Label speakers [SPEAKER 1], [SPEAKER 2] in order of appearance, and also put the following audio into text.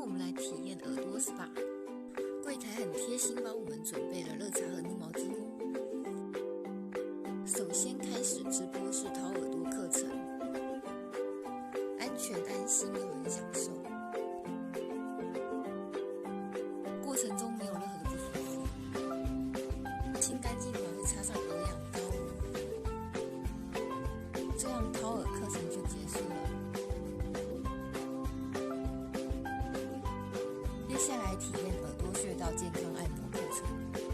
[SPEAKER 1] 我们来体验耳朵 SPA。柜台很贴心，帮我们准备了热茶和柠檬汁哦。首先开始直播是掏耳朵课程，安全安心又很享受，过程中没有任何的不舒服，清干净完会插上营养膏，这样掏耳课程就结束了。接下来体验耳朵穴道健康按摩课程。